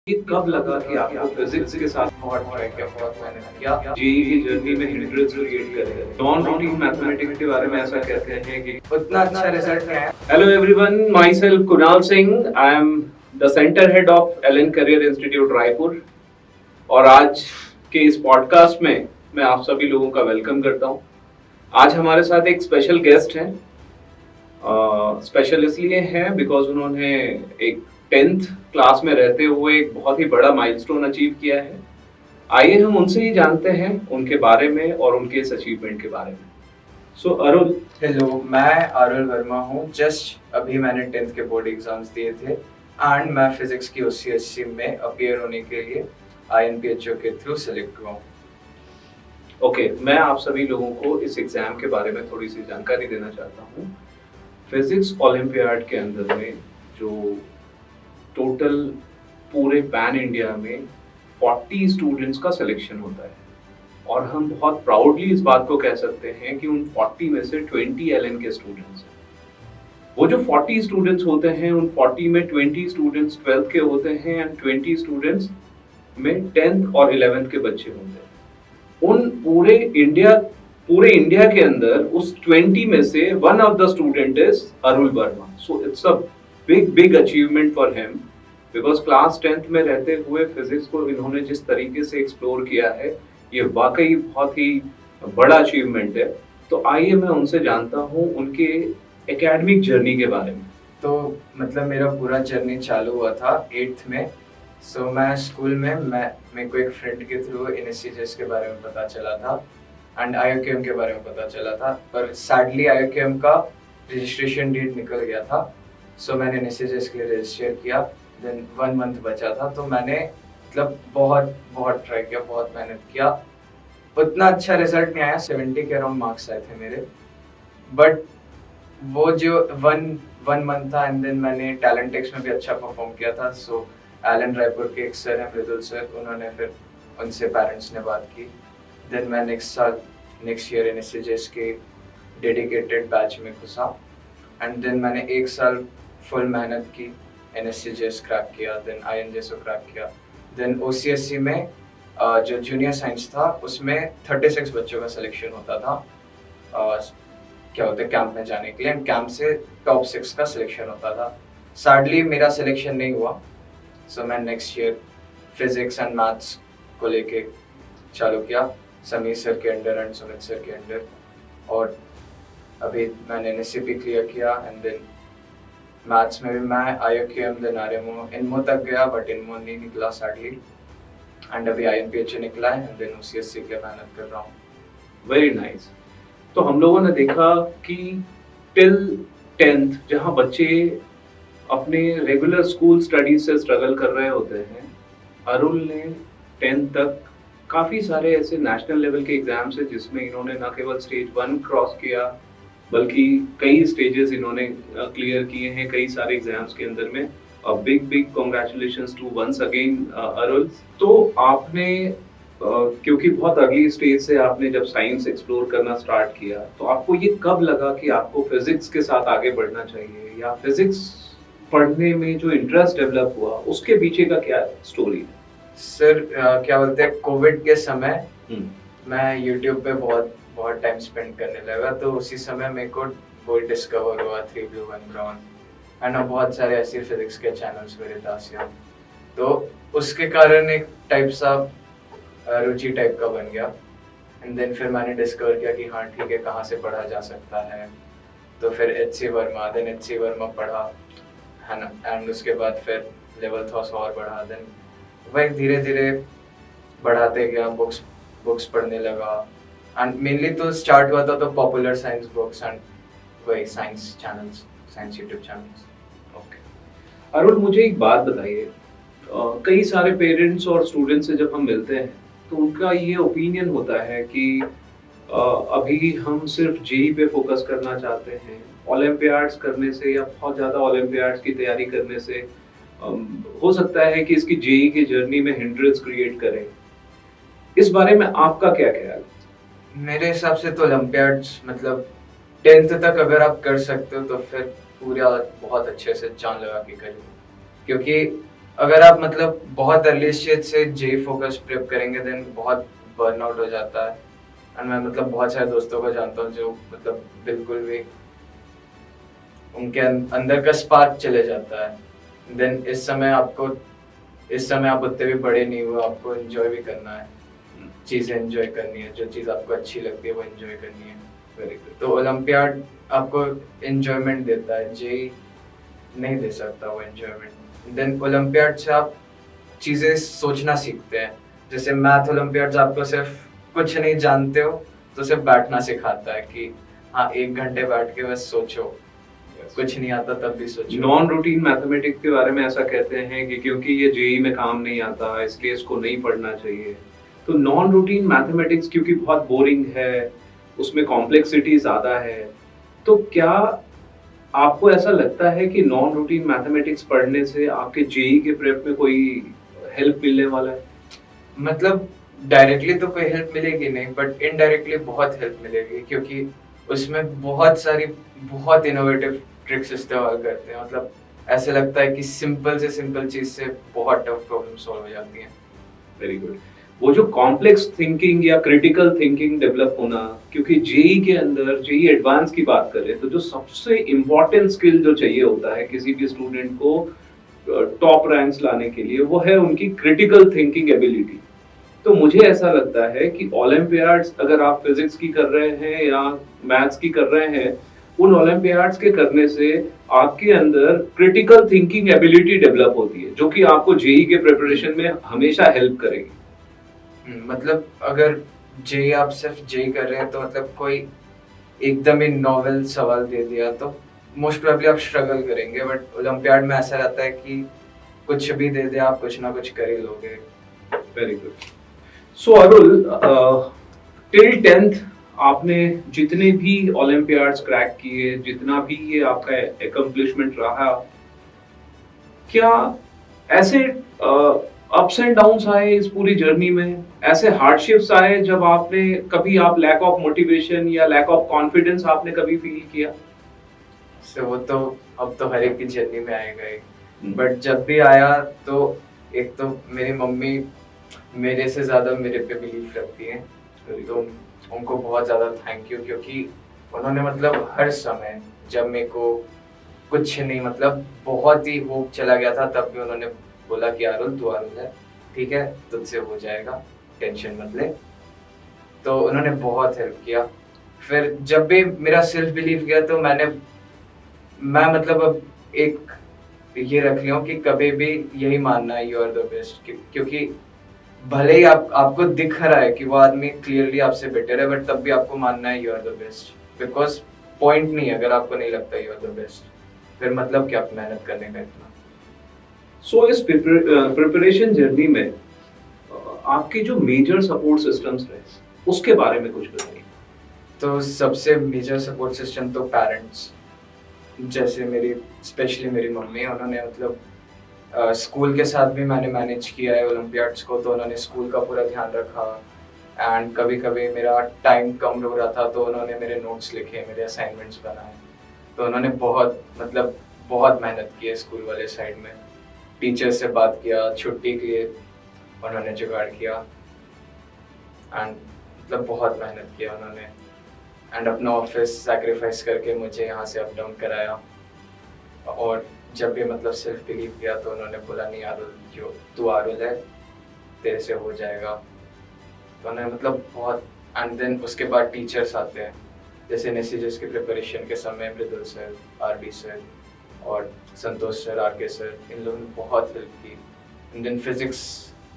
ये कब लगा कि आपको फिजिक्स के साथ बहुत ट्राई किया, बहुत मेहनत किया। जेईई की जर्नी में हिंड्रेंस क्रिएट करे? नॉन रूटीन मैथमेटिक्स के बारे में ऐसा कहते हैं कि उतना अच्छा रिजल्ट नहीं आया। Hello everyone, myself Kunal Singh, I am the centre head of Allen career institute Raipur. और आज के इस पॉडकास्ट में मैं आप सभी लोगों का वेलकम करता हूं। आज हमारे साथ एक स्पेशल गेस्ट हैं। स्पेशल इसलिए हैं बिकॉज उन्होंने एक 10th क्लास में रहते हुए एक बहुत ही बड़ा माइलस्टोन अचीव किया है। आइए हम उनसे ही जानते हैं उनके बारे में और उनके इस अचीवमेंट के बारे में। सो अरुल। हेलो, मैं अरुल वर्मा हूँ। जस्ट अभी मैंने 10th के बोर्ड एग्जाम्स दिए थे एंड मैं फिजिक्स की ओसीएससी में अपीयर होने के लिए आईएनपीएचओ के थ्रू सेलेक्ट हुआ हूँ। ओके, मैं आप सभी लोगों को इस एग्जाम के बारे में थोड़ी सी जानकारी देना चाहता हूँ। फिजिक्स ओलंपियाड के अंदर में जो टोटल पूरे पैन इंडिया में 40 स्टूडेंट्स का सिलेक्शन होता है और हम बहुत प्राउडली इस बात को कह सकते हैं कि उन 40 में से 20 एलएन के स्टूडेंट्स हैं। वो जो 40 स्टूडेंट्स होते हैं उन 40 में 20 स्टूडेंट्स 12th के होते हैं एंड 20 स्टूडेंट्स में 10th और 11th के बच्चे होते हैं। उन पूरे इंडिया के अंदर उस 20 में से one of the student is Arul Verma. So it's a big achievement for him because class 10th में रहते हुए फिजिक्स को इन्होंने जिस तरीके से एक्सप्लोर किया है ये वाकई बहुत ही बड़ा अचीवमेंट है। तो आइए मैं उनसे जानता हूँ उनके एकेडमिक जर्नी के बारे में। तो मतलब मेरा पूरा जर्नी चालू हुआ था 8th में। सो मैं स्कूल में मेरे को एक फ्रेंड के थ्रू एनएससीजेस के बारे में पता चला था एंड आईओकेएम के बारे में पता चला था, पर सैडली आईओकेएम का रजिस्ट्रेशन डेट निकल गया था। सो मैंने एनएससीजेस के लिए रजिस्टर किया। देन 1 मंथ बचा था तो मैंने मतलब बहुत ट्राई किया, बहुत मेहनत किया। उतना अच्छा रिजल्ट नहीं आया, 70 के अराउंड मार्क्स आए थे मेरे। बट वो जो वन मंथ था एंड देन मैंने टैलेंट टेक्स में भी अच्छा परफॉर्म किया था। सो एलन रायपुर के एक सर हैं मृदुल सर, उन्होंने फिर उनसे पेरेंट्स ने बात की। देन मैं नेक्स्ट ईयर एनएससीजेस के डेडिकेटेड बैच में घुसा एंड देन मैंने 1 साल फुल मेहनत की, एनएससीजेस क्रैक किया, देन आईएनजेएसओ क्रैक किया। देन ओसीएससी में जो जूनियर साइंस था उसमें 36 बच्चों का सिलेक्शन होता था क्या होता है कैंप में जाने के लिए, एंड कैंप से टॉप 6 का सिलेक्शन होता था। सैडली मेरा सिलेक्शन नहीं हुआ। सो मैं next year physics and maths को लेके चालू किया समीर सर के अंडर एंड सुमित सर के अंडर। और अभी मैंने एनएससीपी क्लियर किया एंड देन मैथ्स में भी मैं आईओकेएम देन आरएमओ इनमो तक गया, बट इनमो नहीं निकला सैडली। एंड अभी आईएनपीएचओ निकला है एंड देन ओसीएससी के मेहनत कर रहा हूँ। Very nice. तो हम लोगों ने देखा कि टिल 10th जहाँ बच्चे अपने रेगुलर स्कूल स्टडीज से स्ट्रगल कर रहे होते हैं, अरुल ने 10th तक काफ़ी सारे ऐसे नेशनल लेवल के एग्जाम्स हैं जिसमें इन्होंने न केवल स्टेज 1 क्रॉस किया बल्कि कई स्टेजेस इन्होंने क्लियर किए हैं कई सारे एग्जाम्स के अंदर में। Big congratulations to once again Arul. तो आपने क्योंकि बहुत अर्ली स्टेज से आपने जब साइंस एक्सप्लोर करना स्टार्ट किया तो आपको ये कब लगा कि आपको फिजिक्स के साथ आगे बढ़ना चाहिए, या फिजिक्स पढ़ने में जो इंटरेस्ट डेवलप हुआ उसके पीछे का क्या स्टोरी है? सर क्या बोलते हैं, कोविड के समय मैं यूट्यूब पे बहुत टाइम स्पेंड करने लगा। तो उसी समय मेरे को वो डिस्कवर हुआ 3 Blue 1 Brown एंड बहुत सारे ऐसे फिजिक्स के चैनल्स मेरे पास हैं। तो उसके कारण एक टाइप सा रुचि टाइप का बन गया। एंड देन फिर मैंने डिस्कवर किया कि हाँ ठीक है, कहाँ से पढ़ा जा सकता है। तो फिर एचसी वर्मा पढ़ा है ना, एंड उसके बाद फिर लेवल थोड़ा और बढ़ा। देन वही धीरे धीरे बढ़ाते गया, बुक्स पढ़ने लगा। एंड मेनली तो स्टार्ट हुआ था तो पॉपुलर साइंस बुक्स एंड वही science channels, science YouTube channels. Okay Arun, मुझे एक बात बताइए, कई सारे पेरेंट्स और स्टूडेंट्स से जब हम मिलते हैं तो उनका ये ओपिनियन होता है कि अभी हम सिर्फ जेईई पे फोकस करना चाहते हैं, ओलंपियाड्स करने से या बहुत ज़्यादा ओलंपियाड्स की तैयारी करने से हो सकता है कि इसकी जेईई की जर्नी में हिंड्रेंस क्रिएट करें। इस बारे में आपका क्या ख्याल है? मेरे हिसाब से तो ओलंपियाड्स मतलब 10th तक अगर आप कर सकते हो तो फिर पूरा बहुत अच्छे से जान लगा के करिए, क्योंकि अगर आप मतलब बहुत अर्ली स्टेज से जे फोकस प्रेप करेंगे देन बहुत बर्नआउट हो जाता है। एंड मैं मतलब बहुत सारे दोस्तों को जानता हूँ जो मतलब बिल्कुल भी उनके अंदर का स्पार्क चले जाता है। देन इस समय आप उतने भी बड़े नहीं हुए, आपको एंजॉय भी करना है, चीज़ें एंजॉय करनी है, जो चीज़ आपको अच्छी लगती है वो एंजॉय करनी है। Very good. तो ओलंपियाड आपको एंजॉयमेंट देता है, जे नहीं दे सकता वो एंजॉयमेंट। देन ओलंपियाड से आप चीज़ें सोचना सीखते हैं। जैसे मैथ ओलंपियाड्स आपको सिर्फ कुछ नहीं जानते हो तो सिर्फ बैठना सिखाता है कि हाँ 1 घंटे बैठ के बस सोचो, कुछ नहीं आता तब भी सोचो। नॉन रूटीन मैथमेटिक्स के बारे में ऐसा कहते हैं कि क्योंकि ये जेई में काम नहीं आता इसलिए इसको नहीं पढ़ना चाहिए। तो नॉन रूटीन मैथमेटिक्स क्योंकि बहुत बोरिंग है, उसमें कॉम्प्लेक्सिटी ज़्यादा है, तो क्या आपको ऐसा लगता है कि नॉन रूटीन मैथमेटिक्स पढ़ने से आपके जेई के प्रेप में कोई हेल्प मिलने वाला है? मतलब डायरेक्टली तो कोई हेल्प मिलेगी नहीं, बट इनडायरेक्टली बहुत हेल्प मिलेगी, क्योंकि उसमें बहुत सारी बहुत इनोवेटिव ट्रिक्स इस्तेमाल करते हैं। मतलब ऐसे लगता है कि सिंपल से सिंपल चीज से बहुत टफ प्रॉब्लम सॉल्व हो जाती है। Very good. वो जो कॉम्प्लेक्स थिंकिंग या क्रिटिकल थिंकिंग डेवलप होना, क्योंकि जेई के अंदर जेई एडवांस की बात करें तो जो सबसे इम्पोर्टेंट स्किल जो चाहिए होता है किसी भी स्टूडेंट को टॉप रैंक्स लाने के लिए, वो है उनकी क्रिटिकल थिंकिंग एबिलिटी। तो मुझे ऐसा लगता है कि ओलंपियाड्स अगर आप फिजिक्स की कर रहे हैं या मैथ्स की कर रहे हैं, उन ओलंपियाड्स के करने से आपके अंदर क्रिटिकल थिंकिंग एबिलिटी डेवलप होती है, जो कि आपको जेई के प्रिपरेशन में हमेशा हेल्प करेगी। मतलब अगर जे आप सिर्फ जे कर रहे हैं तो मतलब कोई एकदम ही नॉवेल सवाल दे दिया तो मोस्ट प्रोबेबली आप स्ट्रगल करेंगे। बट ओलंपियाड में ऐसा रहता है कि कुछ भी दे दे आप कुछ ना कुछ कर ही लोगे। Very good. So Arul, till 10th आपने जितने भी ओलंपियाड्स क्रैक किए, जितना भी ये आपका अकम्प्लिशमेंट रहा, क्या ऐसे अप्स एंड डाउन्स आए इस पूरी जर्नी में? ऐसे हार्डशिप्स आए जब आपने कभी आप लैक ऑफ मोटिवेशन या लैक ऑफ कॉन्फिडेंस आपने कभी फील किया? वो तो अब तो हर एक की जर्नी में आएगा ही। हम्म। बट जब भी आया तो एक तो मेरी मम्मी मेरे से ज्यादा मेरे पे बिलीव रखती है, तो उनको बहुत ज्यादा थैंक यू, क्योंकि उन्होंने मतलब हर समय जब मेरे को कुछ नहीं मतलब बहुत ही होप चला गया था तब भी उन्होंने बोला कि अरुल तू अरुल है, ठीक है तुझसे हो जाएगा, टेंशन मत ले। तो उन्होंने बहुत हेल्प किया। फिर जब भी मेरा सेल्फ बिलीव गया तो मैं मतलब अब एक ये रख लिया हूँ कि कभी भी यही मानना है यू आर द बेस्ट, क्योंकि भले ही आपको दिख रहा है कि वो आदमी क्लियरली आपसे बेटर है, बट तब भी आपको मानना है you are the best, because point नहीं है अगर आपको नहीं लगता यू आर द बेस्ट, फिर मतलब क्या मेहनत करने का इतना। सो इस प्रिपरेशन जर्नी में आपके जो मेजर सपोर्ट सिस्टम्स रहे उसके बारे में कुछ बताइए। तो सबसे मेजर सपोर्ट सिस्टम तो पेरेंट्स, जैसे मेरी स्पेशली मेरी मम्मी, उन्होंने मतलब स्कूल के साथ भी मैंने मैनेज किया है ओलंपियाड्स को, तो उन्होंने स्कूल का पूरा ध्यान रखा। एंड कभी कभी मेरा टाइम कम हो रहा था तो उन्होंने मेरे नोट्स लिखे, मेरे असाइनमेंट्स बनाए। तो उन्होंने बहुत मेहनत की है स्कूल वाले साइड में। टीचर से बात किया, छुट्टी के लिए उन्होंने जुगाड़ किया, एंड मतलब बहुत मेहनत किया उन्होंने। एंड अपना ऑफिस सैक्रिफाइस करके मुझे यहाँ से अप डाउन कराया। और जब भी मतलब सेल्फ बिलीव किया तो उन्होंने बोला नहीं आरुल, जो तू आरुल है तेरे से हो जाएगा। तो उन्होंने मतलब बहुत। एंड देन उसके बाद टीचर्स आते हैं, जैसे एनएससीजेस के प्रिपरेशन के समय मृदुल सर, आरडी सर और संतोष सर, आरके सर, इन लोगों ने बहुत हेल्प की। And then physics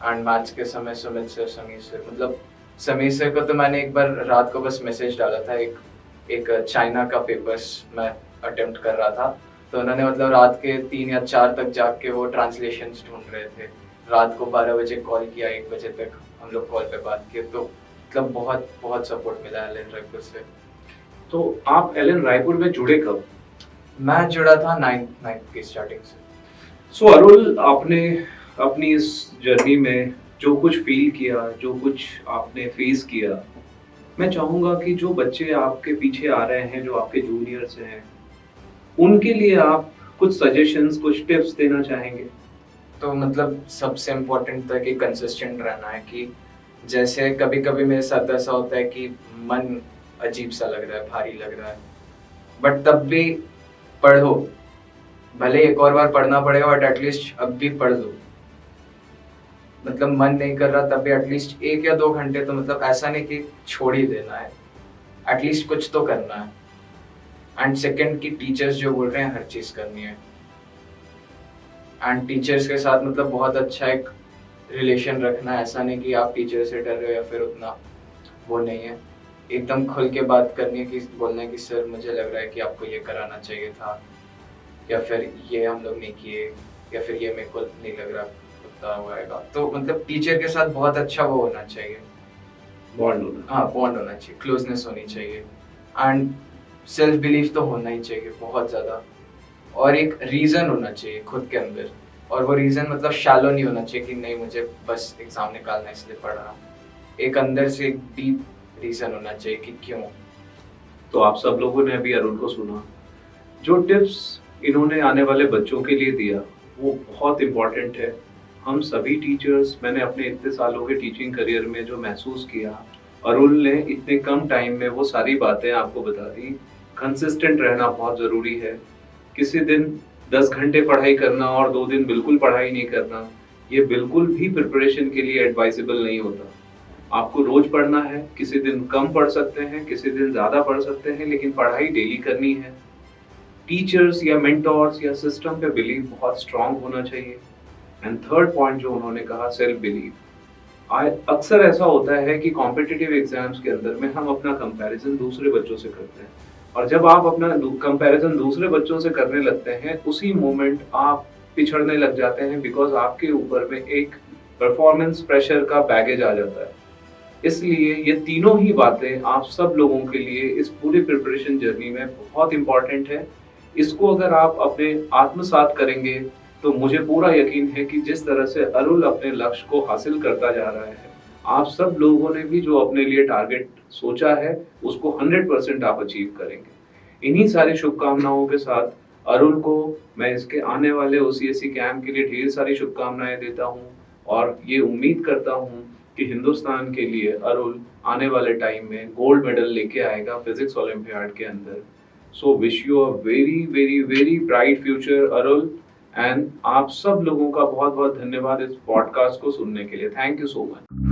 and maths के समय सुमित सर, समीर सर, मतलब समीर सर को तो मैंने एक बार रात को बस मैसेज डाला था, एक चाइना का पेपर्स मैं अटेम्प्ट कर रहा था, तो उन्होंने मतलब रात के 3 या 4 तक जाग के वो ट्रांसलेशंस ढूंढ रहे थे। रात को 12 बजे कॉल किया, 1 बजे तक हम लोग कॉल पे बात किए। तो मतलब बहुत सपोर्ट मिला एलन रायपुर से। तो आप एलन रायपुर में जुड़े कब? मैं जुड़ा था 9th की स्टार्टिंग से। सो अरुल, आपने अपनी इस जर्नी में जो कुछ फील किया, जो कुछ आपने फेस किया, मैं चाहूँगा कि जो बच्चे आपके पीछे आ रहे हैं, जो आपके जूनियर्स हैं, उनके लिए आप कुछ सजेशंस, कुछ टिप्स देना चाहेंगे? तो मतलब सबसे इम्पोर्टेंट था कि कंसिस्टेंट रहना है, कि जैसे कभी कभी मेरे साथ ऐसा होता है कि मन अजीब सा लग रहा है, भारी लग रहा है, बट तब भी पढ़ो, भले एक और बार पढ़ना पड़ेगा बट एटलीस्ट अब भी पढ़ लो। मतलब मन नहीं कर रहा तब भी एटलीस्ट 1 या 2 घंटे तो, मतलब ऐसा नहीं कि छोड़ ही देना है, एटलीस्ट कुछ तो करना है। एंड सेकंड कि टीचर्स जो बोल रहे हैं हर चीज़ करनी है, एंड टीचर्स के साथ मतलब बहुत अच्छा एक रिलेशन रखना है। ऐसा नहीं कि आप टीचर से डर रहे हो या फिर उतना वो नहीं है, एकदम खुल के बात करनी है, कि बोलना है कि सर मुझे लग रहा है कि आपको ये कराना चाहिए था, या फिर ये हम लोग नहीं किए, या फिर ये मेरे को नहीं लग रहा उतना होएगा। तो मतलब टीचर के साथ बहुत अच्छा वो होना चाहिए, बॉन्ड होना। हाँ बॉन्ड होना चाहिए, क्लोजनेस होनी चाहिए, एंड सेल्फ बिलीफ तो होना ही चाहिए बहुत ज़्यादा, और एक रीज़न होना चाहिए खुद के अंदर। और वो रीज़न मतलब शैलो नहीं होना चाहिए कि नहीं मुझे बस एग्ज़ाम निकालना है इसलिए पढ़ रहा हूँ। एक अंदर से एक डीप रीज़न होना चाहिए कि क्यों। तो आप सब लोगों ने अभी अरुण को सुना, जो टिप्स इन्होंने आने वाले बच्चों के लिए दिया वो बहुत इम्पोर्टेंट है। हम सभी टीचर्स, मैंने अपने इतने सालों के टीचिंग करियर में जो महसूस किया, अरुण ने इतने कम टाइम में वो सारी बातें आपको बता दी। कंसिस्टेंट रहना बहुत ज़रूरी है। किसी दिन 10 घंटे पढ़ाई करना और 2 दिन बिल्कुल पढ़ाई नहीं करना, ये बिल्कुल भी प्रिपरेशन के लिए एडवाइजेबल नहीं होता। आपको रोज पढ़ना है, किसी दिन कम पढ़ सकते हैं, किसी दिन ज़्यादा पढ़ सकते हैं, लेकिन पढ़ाई डेली करनी है। टीचर्स या मेंटोर्स या सिस्टम पे बिलीव बहुत स्ट्रांग होना चाहिए। एंड थर्ड पॉइंट जो उन्होंने कहा, सेल्फ बिलीव। अक्सर ऐसा होता है कि कॉम्पिटिटिव एग्जाम्स के अंदर में हम अपना कंपैरिजन दूसरे बच्चों से करते हैं, और जब आप अपना कंपैरिजन दूसरे बच्चों से करने लगते हैं, उसी मोमेंट आप पिछड़ने लग जाते हैं, बिकॉज आपके ऊपर में एक परफॉर्मेंस प्रेशर का बैगेज आ जाता है। इसलिए ये तीनों ही बातें आप सब लोगों के लिए इस पूरी प्रिपरेशन जर्नी में बहुत इंपॉर्टेंट है। इसको अगर आप अपने आत्मसात करेंगे तो मुझे पूरा यकीन है कि जिस तरह से अरुण अपने लक्ष्य को हासिल करता जा रहा है, आप सब लोगों ने भी जो अपने लिए टारगेट सोचा है उसको 100% आप अचीव करेंगे। इन्हीं सारी शुभकामनाओं के साथ अरुण को मैं इसके आने वाले OCSE कैंप के लिए ढेर सारी शुभकामनाएं देता हूँ, और ये उम्मीद करता हूँ कि हिंदुस्तान के लिए अरुण आने वाले टाइम में गोल्ड मेडल लेके आएगा फिजिक्स ओलंपियाड के अंदर। So wish you a very very very bright future Arun, and आप सब लोगों का बहुत बहुत धन्यवाद इस पॉडकास्ट को सुनने के लिए। Thank you so much.